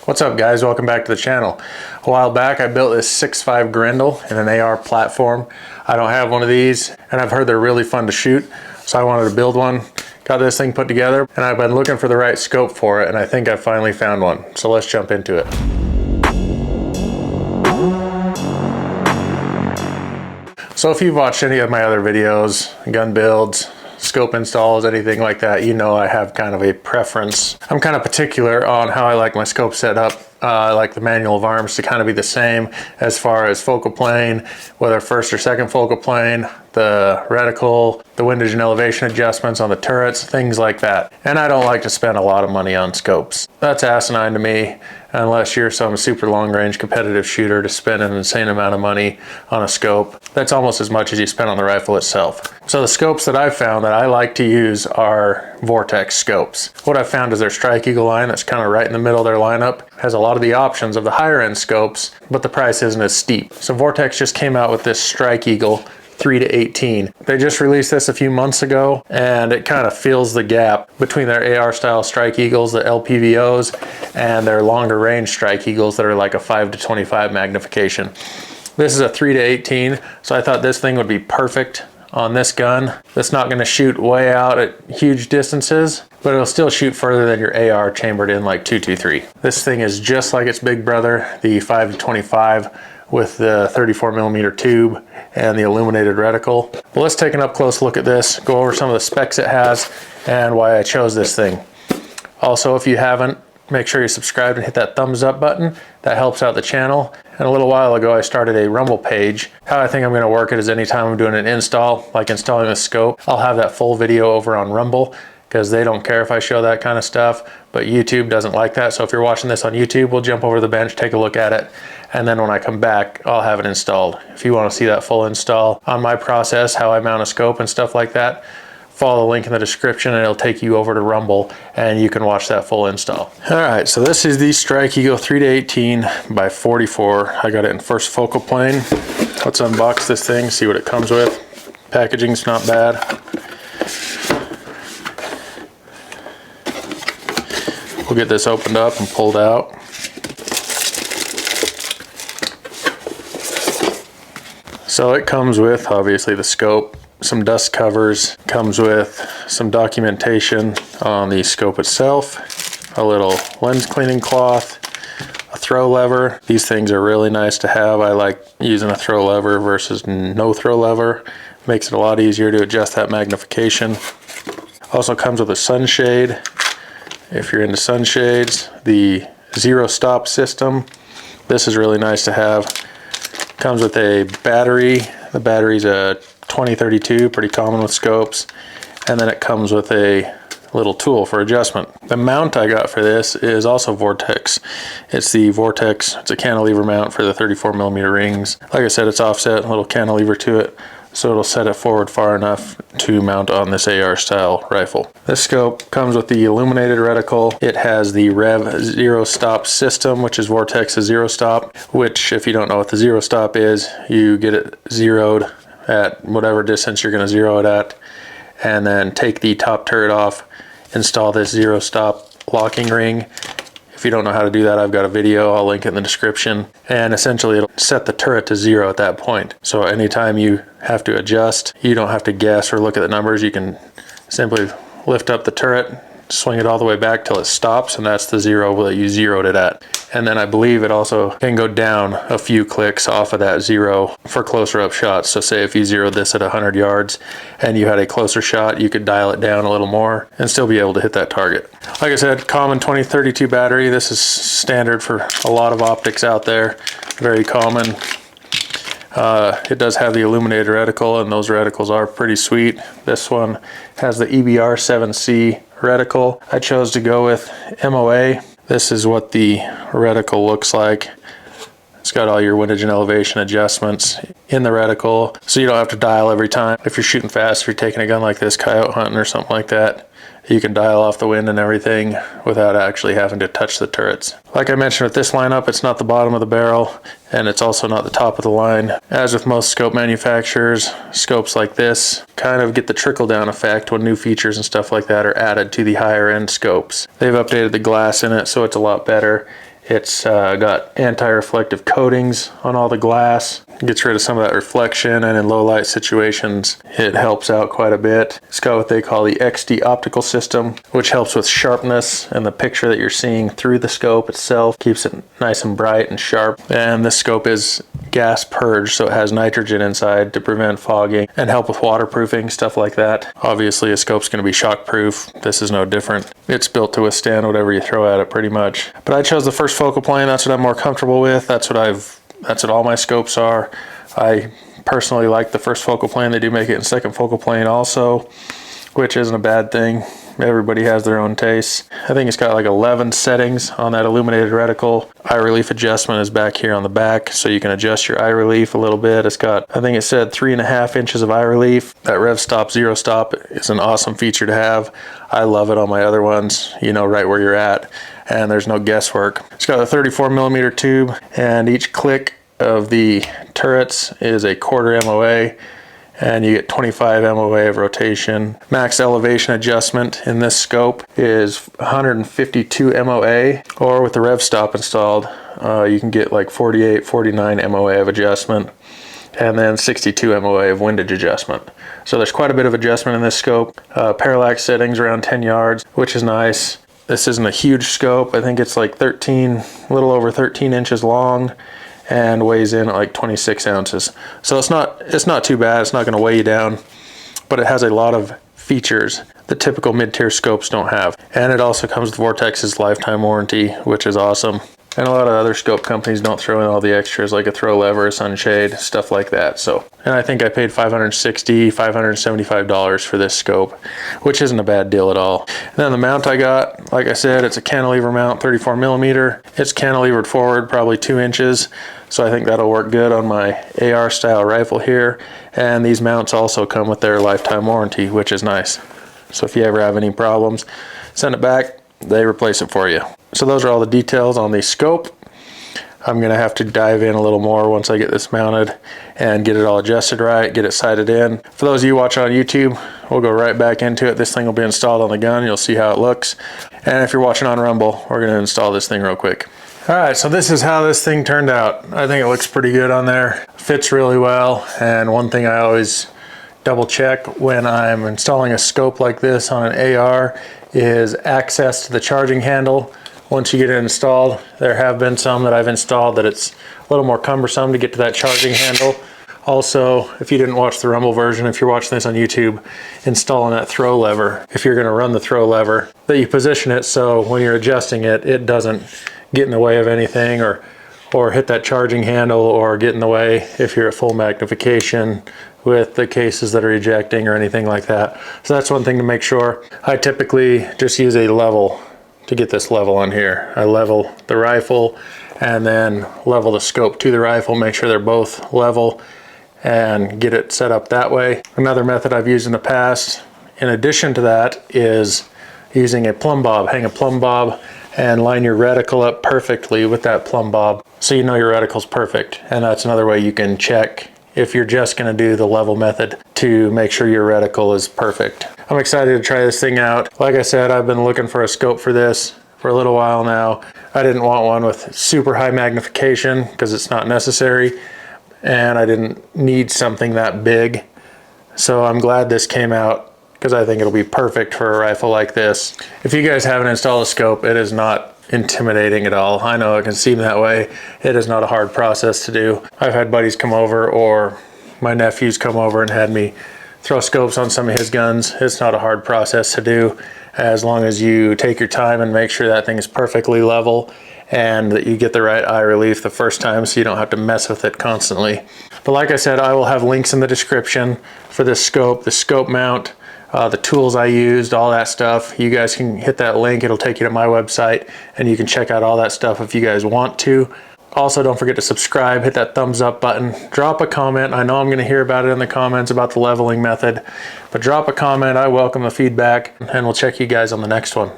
What's up guys, welcome back to the channel. A while back I built this 6.5 Grendel in an AR platform. I don't have one of these and I've heard they're really fun to shoot, so I wanted to build one. Got this thing put together and I've been looking for the right scope for it, and I think I finally found one. So let's jump into it. So if you've watched any of my other videos, gun builds, scope installs, anything like that, you know I have kind of a preference. I'm kind of particular on how I like my scope set up. I like the manual of arms to kind of be the same as far as focal plane, whether first or second focal plane, the reticle, the windage and elevation adjustments on the turrets, things like that. And I don't like to spend a lot of money on scopes. That's asinine to me, unless you're some super long range competitive shooter to spend an insane amount of money on a scope. That's almost as much as you spend on the rifle itself. So the scopes that I've found that I like to use are Vortex scopes. What I've found is their Strike Eagle line that's kind of right in the middle of their lineup has a lot of the options of the higher end scopes, but the price isn't as steep. So Vortex just came out with this Strike Eagle 3-18. They just released this a few months ago, and it kind of fills the gap between their AR style Strike Eagles, the LPVOs, and their longer range Strike Eagles that are like a 5-25 magnification. This is a 3-18, so I thought this thing would be perfect on this gun. It's not going to shoot way out at huge distances, but it'll still shoot further than your AR chambered in like 223. This thing is just like its big brother, the 5-25, with the 34mm tube and the illuminated reticle. Well, let's take an up close look at this, go over some of the specs it has and why I chose this thing. Also, if you haven't, make sure you subscribe and hit that thumbs up button. That helps out the channel. And a little while ago, I started a Rumble page. How I think I'm gonna work it is anytime I'm doing an install, like installing a scope, I'll have that full video over on Rumble, because they don't care if I show that kind of stuff, but YouTube doesn't like that. So if you're watching this on YouTube, we'll jump over the bench, take a look at it, and then when I come back, I'll have it installed. If you want to see that full install on my process, how I mount a scope and stuff like that, follow the link in the description and it'll take you over to Rumble and you can watch that full install. All right, so this is the Strike Eagle 3-18 by 44. I got it in first focal plane. Let's unbox this thing, see what it comes with. Packaging's not bad. We'll get this opened up and pulled out. So it comes with obviously the scope, some dust covers, comes with some documentation on the scope itself, a little lens cleaning cloth, a throw lever. These things are really nice to have. I like using a throw lever versus no throw lever. Makes it a lot easier to adjust that magnification. Also comes with a sunshade. If you're into sunshades, the zero stop system. This is really nice to have. Comes with a battery. The battery's a 2032, pretty common with scopes. And then it comes with a little tool for adjustment. The mount I got for this is also Vortex. It's the Vortex, it's a cantilever mount for the 34mm rings. Like I said, it's offset, a little cantilever to it, so it'll set it forward far enough to mount on this AR style rifle. This scope comes with the illuminated reticle. It has the Rev zero stop system, which is Vortex's zero stop, which if you don't know what the zero stop is, you get it zeroed at whatever distance you're going to zero it at, and then take the top turret off, install this zero stop locking ring. If you don't know how to do that, I've got a video, I'll link it in the description. And essentially it'll set the turret to 0 at that point. So anytime you have to adjust, you don't have to guess or look at the numbers. You can simply lift up the turret, swing it all the way back till it stops, and that's the 0 that you zeroed it at. And then I believe it also can go down a few clicks off of that 0 for closer up shots. So say if you zeroed this at 100 yards and you had a closer shot, you could dial it down a little more and still be able to hit that target. Like I said, common 2032 battery. This is standard for a lot of optics out there, very common. It does have the illuminated reticle, and those reticles are pretty sweet. This one has the EBR 7C reticle. I chose to go with MOA. This is what the reticle looks like. It's got all your windage and elevation adjustments in the reticle, so you don't have to dial every time. If you're shooting fast, if you're taking a gun like this, coyote hunting or something like that, you can dial off the wind and everything without actually having to touch the turrets. Like I mentioned with this lineup, it's not the bottom of the barrel, and it's also not the top of the line. As with most scope manufacturers, scopes like this kind of get the trickle down effect when new features and stuff like that are added to the higher end scopes. They've updated the glass in it, so it's a lot better. It's got anti-reflective coatings on all the glass. Gets rid of some of that reflection, and in low light situations it helps out quite a bit. It's got what they call the XD optical system, which helps with sharpness and the picture that you're seeing through the scope itself. Keeps it nice and bright and sharp. And this scope is gas purged, so it has nitrogen inside to prevent fogging and help with waterproofing, stuff like that. Obviously a scope's going to be shock proof. This is no different. It's built to withstand whatever you throw at it pretty much. But I chose the first focal plane. That's what I'm more comfortable with. That's what all my scopes are. I personally like the first focal plane. They do make it in second focal plane also, which isn't a bad thing. Everybody has their own tastes. I think it's got like 11 settings on that illuminated reticle. Eye relief adjustment is back here on the back, so you can adjust your eye relief a little bit. It's got, I think it said 3.5 inches of eye relief. That rev stop, zero stop is an awesome feature to have. I love it on my other ones. You know right where you're at, and there's no guesswork. It's got a 34mm tube, and each click of the turrets is a 1/4 MOA. And you get 25 MOA of rotation. Max elevation adjustment in this scope is 152 MOA, or with the rev stop installed, you can get like 48, 49 MOA of adjustment, and then 62 MOA of windage adjustment. So there's quite a bit of adjustment in this scope. Parallax settings around 10 yards, which is nice. This isn't a huge scope. I think it's like a little over 13 inches long, and weighs in at like 26 ounces. So it's not too bad. It's not going to weigh you down, but it has a lot of features that typical mid-tier scopes don't have. And it also comes with Vortex's lifetime warranty, which is awesome. And a lot of other scope companies don't throw in all the extras like a throw lever, a sunshade, stuff like that. So, and I think I paid $560, $575 for this scope, which isn't a bad deal at all. And then the mount I got, like I said, it's a cantilever mount, 34mm. It's cantilevered forward, probably 2 inches. So I think that'll work good on my AR style rifle here. And these mounts also come with their lifetime warranty, which is nice. So if you ever have any problems, send it back, they replace it for you. So those are all the details on the scope. I'm gonna have to dive in a little more once I get this mounted and get it all adjusted right, get it sighted in. For those of you watching on YouTube, we'll go right back into it. This thing will be installed on the gun. You'll see how it looks. And if you're watching on Rumble, we're gonna install this thing real quick. All right, so this is how this thing turned out. I think it looks pretty good on there. Fits really well. And one thing I always double check when I'm installing a scope like this on an AR is access to the charging handle. Once you get it installed, there have been some that I've installed that it's a little more cumbersome to get to that charging handle. Also, if you didn't watch the Rumble version, if you're watching this on YouTube, installing that throw lever. If you're gonna run the throw lever, that you position it so when you're adjusting it, it doesn't get in the way of anything or hit that charging handle or get in the way if you're at full magnification with the cases that are ejecting or anything like that. So that's one thing to make sure. I typically just use a level to get this level on here. I level the rifle and then level the scope to the rifle, make sure they're both level and get it set up that way. Another method I've used in the past, in addition to that, is using a plumb bob. Hang a plumb bob and line your reticle up perfectly with that plumb bob so you know your reticle's perfect. And that's another way you can check if you're just gonna do the level method to make sure your reticle is perfect. I'm excited to try this thing out. Like I said, I've been looking for a scope for this for a little while now. I didn't want one with super high magnification because it's not necessary, and I didn't need something that big. So I'm glad this came out because I think it'll be perfect for a rifle like this. If you guys haven't installed a scope, it is not intimidating at all. I know it can seem that way. It is not a hard process to do. I've had buddies come over, or my nephews come over and had me throw scopes on some of his guns. It's not a hard process to do, as long as you take your time and make sure that thing is perfectly level and that you get the right eye relief the first time so you don't have to mess with it constantly. But like I said, I will have links in the description for this scope, the scope mount, the tools I used, all that stuff. You guys can hit that link. It'll take you to my website and you can check out all that stuff if you guys want to. Also, don't forget to subscribe, hit that thumbs up button, drop a comment. I know I'm gonna hear about it in the comments about the leveling method, but drop a comment. I welcome the feedback, and we'll check you guys on the next one.